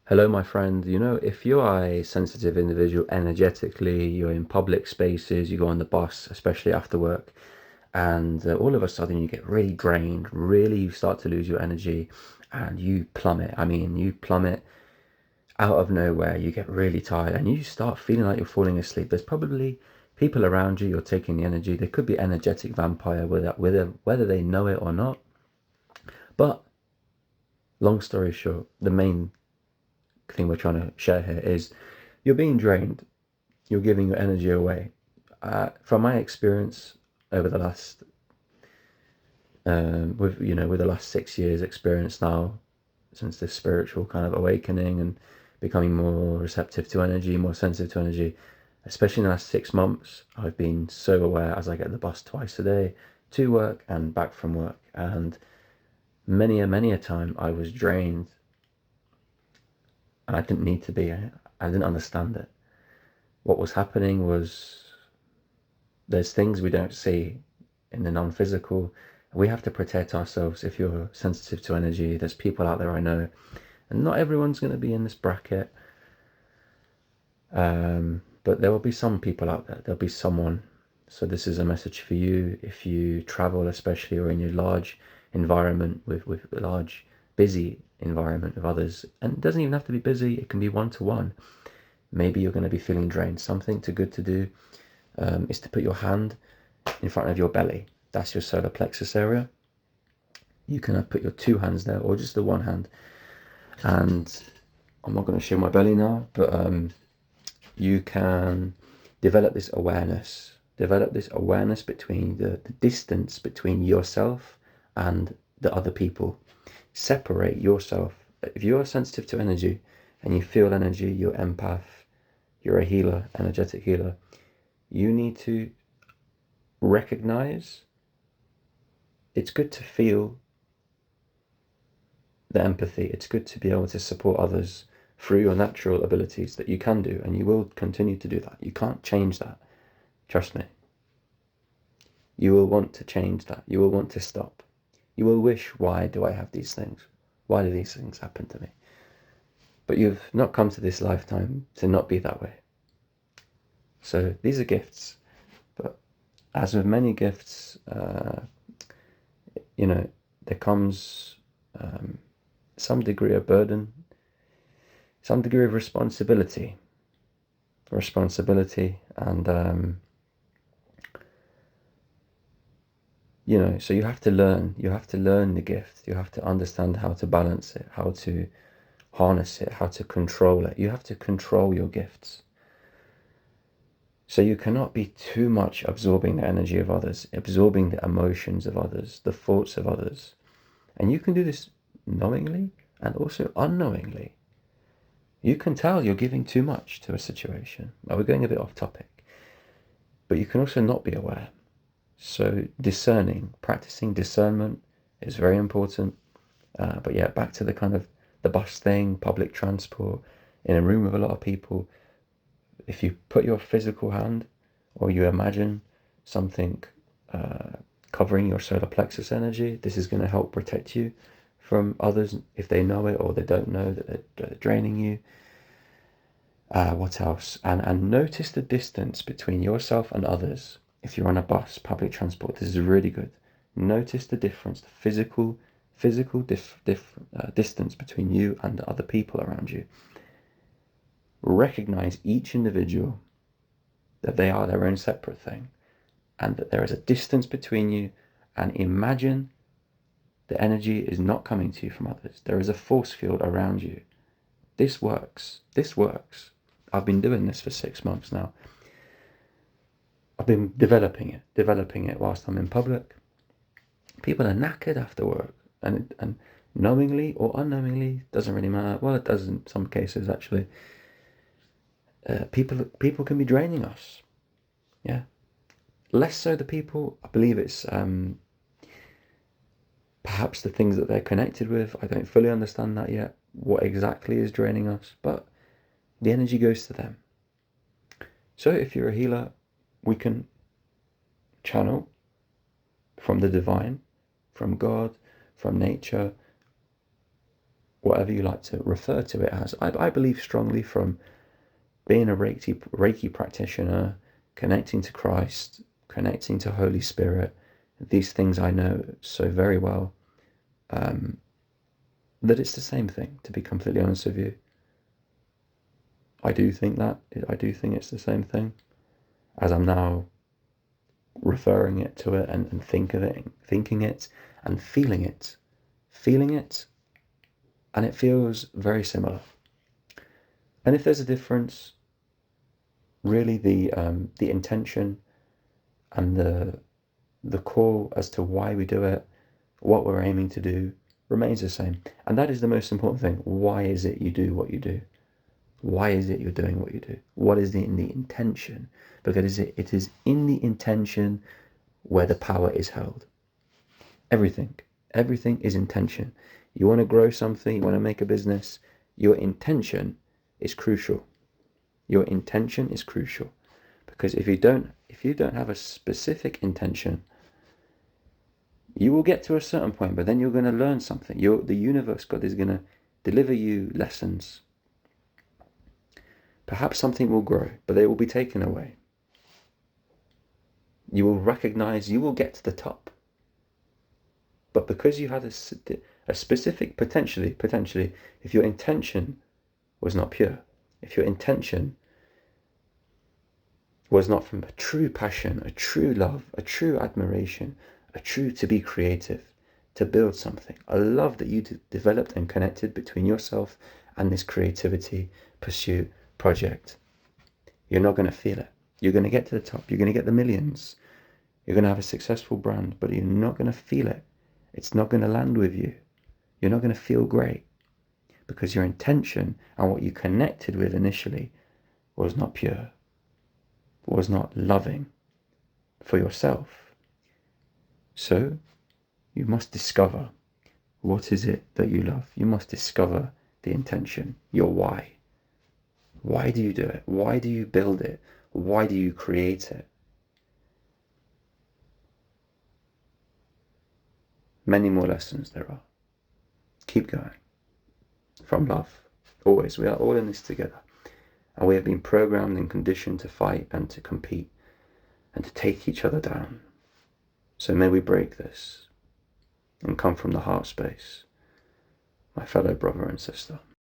Hello, my friend. If you are a sensitive individual energetically, you're in public spaces, you go on the bus, especially after work, and all of a sudden you get really drained, really you start to lose your energy and you plummet. I mean, you plummet out of nowhere, you get really tired and you start feeling like you're falling asleep. There's probably people around you, you're taking the energy. They could be energetic vampire, whether they know it or not. But long story short, the main thing we're trying to share here is you're being drained, you're giving your energy away. From my experience over the last, with the last 6 years experience now, since this spiritual kind of awakening and becoming more receptive to energy, more sensitive to energy, especially in the last 6 months, I've been so aware as I get the bus twice a day to work and back from work. And many a time I was drained and I didn't need to be. I didn't understand it. What was happening was there's things we don't see in the non-physical. We have to protect ourselves. If you're sensitive to energy, there's people out there I know, and not everyone's going to be in this bracket, but there will be some people out there. There'll be someone. So this is a message for you. If you travel, especially, or in your large environment with a large busy environment of others, and it doesn't even have to be busy, it can be one-to-one. Maybe you're going to be feeling drained. Something good to do is to put your hand in front of your belly. That's your solar plexus area. You can put your two hands there or just the one hand. And I'm not going to show my belly now, but you can develop this awareness. Develop this awareness between the distance between yourself and the other people. Separate yourself. If you are sensitive to energy and you feel energy, you're empath, you're a healer, energetic healer, you need to recognize it's good to feel the empathy. It's good to be able to support others through your natural abilities that you can do, and you will continue to do that. You can't change that. Trust me. You will want to change that. You will want to stop. You will wish, why do I have these things? Why do these things happen to me? But you've not come to this lifetime to not be that way. So these are gifts. But as with many gifts, there comes some degree of burden, some degree of responsibility, and so you have to learn the gift. You have to understand how to balance it, how to harness it, how to control it. You have to control your gifts. So you cannot be too much absorbing the energy of others, absorbing the emotions of others, the thoughts of others. And you can do this knowingly and also unknowingly. You can tell you're giving too much to a situation. Well, we're going a bit off topic, but you can also not be aware. So practicing discernment is very important. But yeah, back to the kind of the bus thing, public transport, in a room with a lot of people. If you put your physical hand or you imagine something covering your solar plexus energy, this is going to help protect you from others if they know it or they don't know that they're draining you. What else? And notice the distance between yourself and others. If you're on a bus, public transport, this is really good. Notice the difference, the physical distance between you and the other people around you. Recognize each individual, that they are their own separate thing, and that there is a distance between you, and imagine the energy is not coming to you from others. There is a force field around you. This works. I've been doing this for 6 months now. I've been developing it whilst I'm in public. People are knackered after work, and knowingly or unknowingly, doesn't really matter. Well, it does in some cases actually. People can be draining us. Yeah, less so the people. I believe it's perhaps the things that they're connected with. I don't fully understand that yet. What exactly is draining us, but the energy goes to them. So if you're a healer, we can channel from the divine, from God, from nature, whatever you like to refer to it as. I believe strongly, from being a Reiki practitioner, connecting to Christ, connecting to Holy Spirit, these things I know so very well, that it's the same thing, to be completely honest with you. I do think it's the same thing, as I'm now referring it to it and thinking it and feeling it, and it feels very similar. And if there's a difference, really the intention and the core as to why we do it, what we're aiming to do, remains the same. And that is the most important thing. Why is it you do what you do? Why is it you're doing what you do? What is the intention? Because it is in the intention where the power is held. Everything is intention. You want to grow something, you want to make a business, your intention is crucial. Your intention is crucial. Because if you don't have a specific intention, you will get to a certain point, but then you're going to learn something. The universe, God, is going to deliver you lessons. Perhaps something will grow, but they will be taken away. You will recognize, you will get to the top. But because you had a specific, potentially, if your intention was not pure, if your intention was not from a true passion, a true love, a true admiration, a true to be creative, to build something, a love that you developed and connected between yourself and this creativity, pursuit, project, you're not going to feel it. You're going to get to the top. You're going to get the millions. You're going to have a successful brand, but you're not going to feel it. It's not going to land with you. You're not going to feel great, because your intention and what you connected with initially was not pure, was not loving for yourself. So you must discover, what is it that you love? You must discover the intention, your why. Why do you do it? Why do you build it? Why do you create it? Many more lessons there are. Keep going. From love. Always. We are all in this together. And we have been programmed and conditioned to fight and to compete and to take each other down. So may we break this and come from the heart space, my fellow brother and sister.